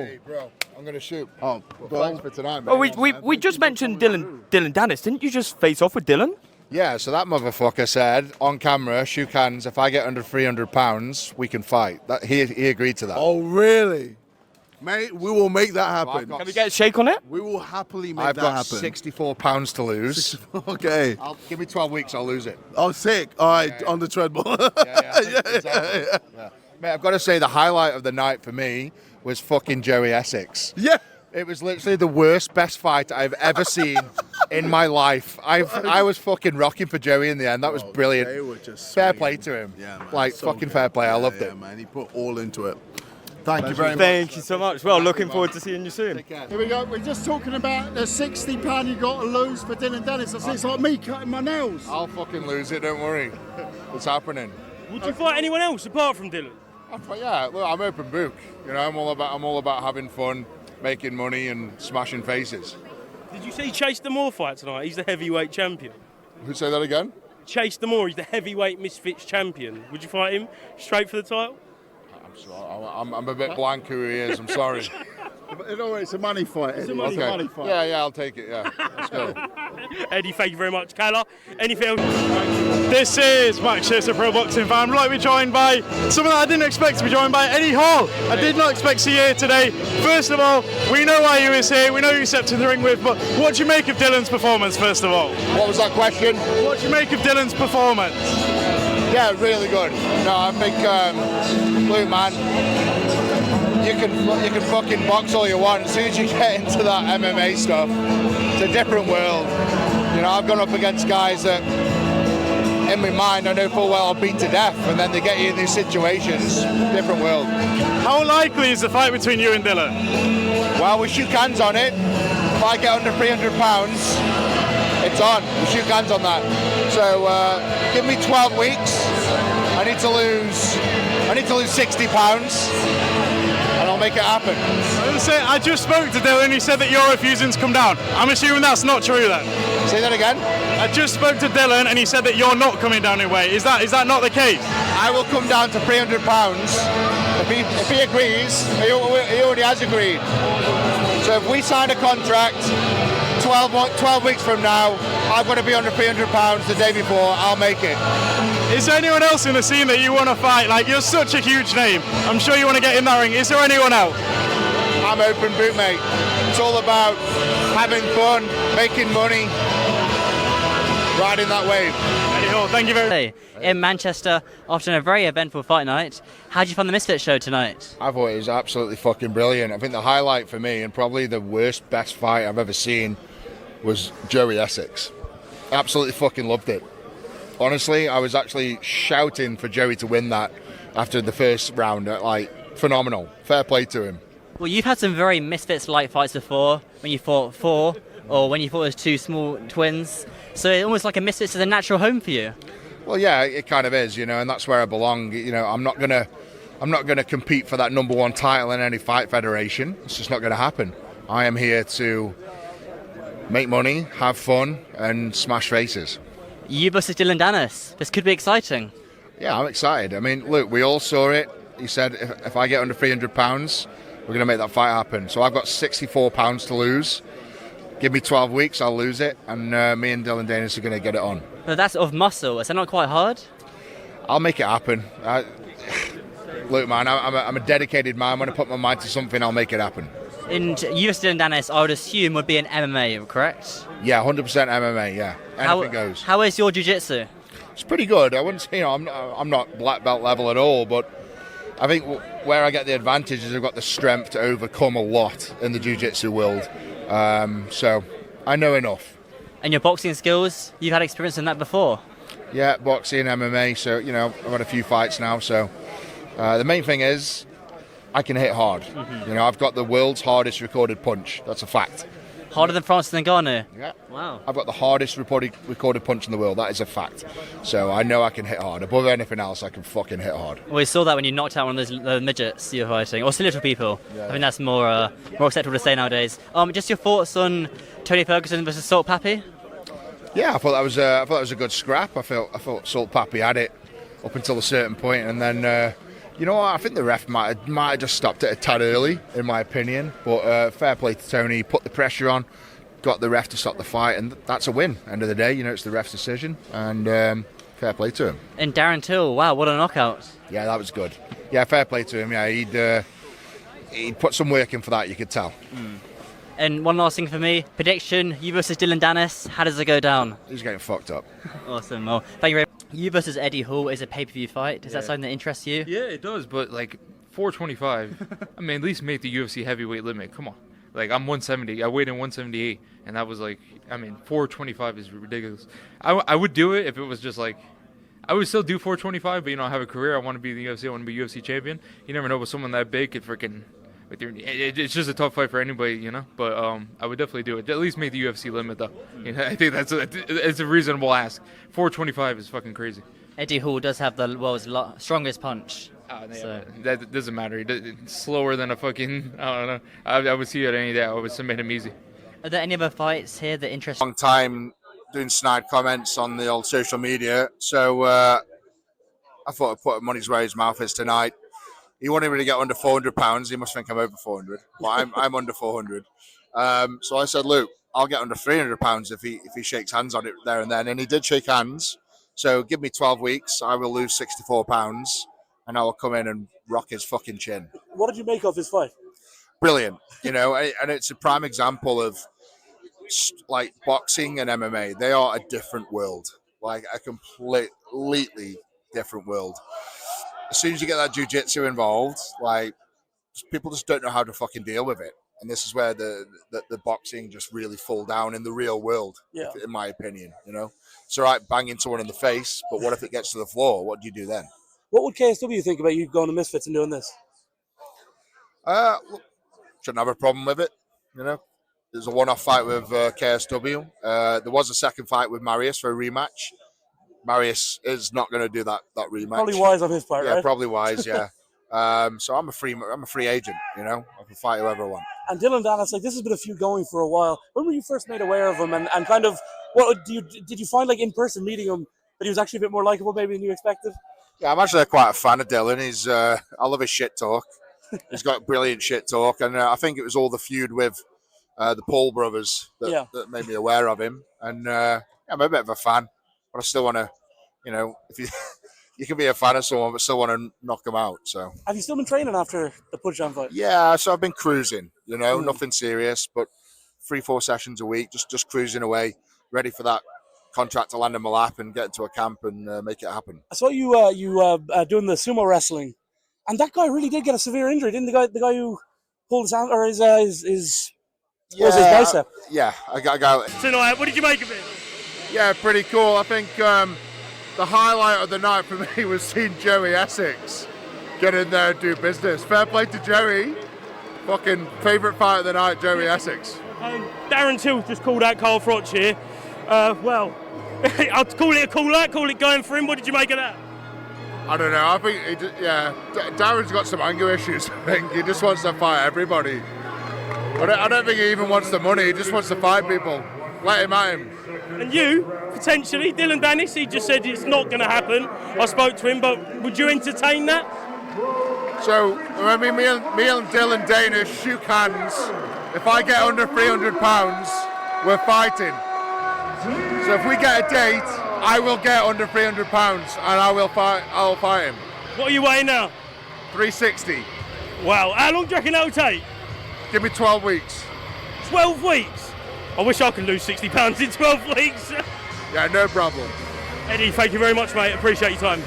Hey, bro, I'm going to shoot. Oh, well, thanks for tonight, mate. Oh, we just mentioned Dillon Danis. Didn't you just face off with Dillon? Yeah, so that motherfucker said on camera, shook hands, if I get under £300, we can fight. He agreed to that. Oh, really? Mate, we will make that happen. Can we get a shake on it? We will happily make I've that got happen. £64 to lose. Okay. Give me 12 weeks, I'll lose it. Oh, sick. All right, on the treadmill. Yeah. Mate, I've got to say the highlight of the night for me was fucking Joey Essex. Yeah. It was literally the worst, best fight I've ever seen in my life. I was fucking rocking for Joey in the end. That was brilliant. They were just fair swinging. play to him. Yeah, man. Like, So fucking good. fair play. I loved it. Man. He put all into it. Thank you very much. Thank you so much. Well, looking forward to seeing you soon. Here we go. We're just talking about the £60 you got to lose for Dillon Danis. It's like me cutting my nails. I'll fucking lose it, don't worry. It's happening. Would you fight anyone else apart from Dillon? Yeah, look, I'm open book. You know, I'm all about having fun, making money and smashing faces. Did you see Chase Damore fight tonight? He's the heavyweight champion. Who say that again? Chase Damore, he's the heavyweight Misfits champion. Would you fight him straight for the title? I'm sorry. I'm a bit blank who he is. I'm sorry. It's a money fight. It's a money fight. Yeah, I'll take it. Yeah, let's go. Eddie, thank you very much. Kayla, anything else? This is Max Scherzer, Pro Boxing Fan. I'd like to be joined by someone that I didn't expect to be joined by, Eddie Hall. I did not expect to see you here today. First of all, we know why you was here. We know you stepped in the ring with, but what do you make of Dillon's performance, first of all? What was that question? What do you make of Dillon's performance? Yeah, really good. No, I think, look, man, you can fucking box all you want. As soon as you get into that MMA stuff, it's a different world. You know, I've gone up against guys that, in my mind, I know full well I'll beat to death, and then they get you in these situations. Different world. How likely is the fight between you and Dillon? Well, we shook hands on it. If I get under £300, it's on. We shook hands on that. So give me 12 weeks. I need to lose £60, and I'll make it happen. I just spoke to Dillon. He said that you're refusing to come down. I'm assuming that's not true then. Say that again. I just spoke to Dillon and he said that you're not coming down in weight. Is that not the case? I will come down to £300 if he agrees. He already has agreed. So if we sign a contract 12 weeks from now, I've got to be under £300 the day before. I'll make it. Is there anyone else in the scene that you want to fight? Like, you're such a huge name. I'm sure you want to get in that ring. Is there anyone else? I'm open boot, mate. It's all about having fun, making money, riding that wave. Thank you very much. In Manchester, after a very eventful fight night, how did you find the Misfits show tonight? I thought it was absolutely fucking brilliant. I think the highlight for me, and probably the worst, best fight I've ever seen, was Joey Essex. Absolutely fucking loved it. Honestly, I was actually shouting for Joey to win that after the first round. Like, phenomenal. Fair play to him. Well, you've had some very Misfits-like fights before, when you fought four, or when you fought as two small twins. So it's almost like a Misfits is a natural home for you. Well, yeah, it kind of is, you know, and that's where I belong. You know, I'm not gonna compete for that number one title in any fight federation. It's just not going to happen. I am here to make money, have fun, and smash faces. You versus Dillon Danis. This could be exciting. Yeah, I'm excited. I mean, look, we all saw it. He said if I get under £300, we're going to make that fight happen. So I've got £64 to lose. Give me 12 weeks, I'll lose it, and me and Dillon Danis are going to get it on. But that's sort of muscle. Is that not quite hard? I'll make it happen. Look, man, I'm a dedicated man. When I put my mind to something, I'll make it happen. And you versus Dillon Danis, I would assume, would be an MMA, correct? Yeah, 100% MMA, yeah. Anything goes. How is your jiu-jitsu? It's pretty good. I wouldn't say, you know, I'm not black belt level at all, but I think where I get the advantage is I've got the strength to overcome a lot in the jiu-jitsu world. So I know enough. And your boxing skills, you've had experience in that before? Yeah, boxing, MMA, so, you know, I've had a few fights now, so the main thing is I can hit hard. Mm-hmm. You know, I've got the world's hardest recorded punch. That's a fact. Harder than Francis Ngannou? Yeah. Wow. I've got the hardest recorded punch in the world. That is a fact. So I know I can hit hard. Above anything else, I can fucking hit hard. Well, we saw that when you knocked out one of those midgets you're fighting, or little people. Yeah. I think that's more acceptable to say nowadays. Just your thoughts on Tony Ferguson versus Salt Pappy? Yeah, I thought that was a good scrap. I felt Salt Pappy had it up until a certain point, and then You know what? I think the ref might have just stopped it a tad early, in my opinion. But fair play to Tony. He put the pressure on, got the ref to stop the fight, and that's a win. End of the day, it's the ref's decision, and fair play to him. And Darren Till, wow, what a knockout. Yeah, that was good. Yeah, fair play to him. Yeah, he'd put some work in for that, you could tell. And one last thing for me, prediction, you versus Dillon Danis, how does it go down? He's getting fucked up. Awesome, well, thank you very much. You versus Eddie Hall is a pay-per-view fight. Is that something that interests you? Yeah, it does, but 425, I mean, at least make the UFC heavyweight limit. Come on. I'm 170. I weighed in 178, and that was 425 is ridiculous. I would do it if it was just I would still do 425, but I have a career. I want to be in the UFC. I want to be UFC champion. You never know, but someone that big could freaking. It's just a tough fight for anybody, But I would definitely do it. At least make the UFC limit, though. I think it's a reasonable ask. 425 is fucking crazy. Eddie Hall does have the world's strongest punch. So. That doesn't matter. It's slower than a fucking. I don't know. I would see it any day. I would submit him easy. Are there any other fights here that interest you? Long time doing snide comments on the old social media, so I thought I'd put money's where his mouth is tonight. He wanted me to get under £400. He must think I'm over 400, but I'm under 400. So I said, Luke, I'll get under £300 if he shakes hands on it there and then, and he did shake hands. So give me 12 weeks, I will lose £64, and I will come in and rock his fucking chin. What did you make of his fight? Brilliant, and it's a prime example of boxing and MMA. They are a different world, a completely different world. As soon as you get that jiu-jitsu involved, people just don't know how to fucking deal with it. And this is where the boxing just really fall down in the real world, in my opinion. It's all right banging someone in the face, but what if it gets to the floor? What do you do then? What would KSW think about you going to Misfits and doing this? Shouldn't have a problem with it. There's a one-off fight with KSW. There was a second fight with Marius for a rematch. Marius is not going to do that rematch. Probably wise on his part, yeah, right? Probably wise, yeah. So I'm a free agent, I can fight whoever I want. And Dillon Danis, this has been a feud going for a while. When were you first made aware of him, and kind of what did you find in person meeting him that he was actually a bit more likable maybe than you expected? Yeah, I'm actually quite a fan of Dillon. I love his shit talk. He's got brilliant shit talk, and I think it was all the feud with the Paul brothers that made me aware of him. And I'm a bit of a fan, but I still want to, if you can be a fan of someone, but still want to knock them out. So, have you still been training after the punch-down fight? Yeah, so I've been cruising. Nothing serious, but 3-4 sessions a week, just cruising away, ready for that contract to land in my lap and get into a camp and make it happen. I saw you doing the sumo wrestling, and that guy really did get a severe injury, didn't the guy who pulled his hand or his bicep? Yeah, I got it. Tonight, what did you make of it? Yeah, pretty cool. I think the highlight of the night for me was seeing Joey Essex get in there and do business. Fair play to Joey. Fucking favourite fight of the night, Joey Essex. Darren Till just called out Carl Froch here. Well, I'd call it a call out, call it going for him. What did you make of that? I don't know. I think, Darren's got some anger issues. I think he just wants to fight everybody. But I don't think he even wants the money. He just wants to fight people. Let him at him. And you, potentially, Dillon Danis, he just said it's not going to happen. I spoke to him, but would you entertain that? So, when me and Dillon Danis shook hands, if I get under £300, we're fighting. So if we get a date, I will get under £300 and I'll fight him. What are you weighing now? 360. Wow, how long do you reckon that'll take? Give me 12 weeks. 12 weeks? I wish I could lose £60 in 12 weeks. Yeah, no problem. Eddie, thank you very much, mate. Appreciate your time.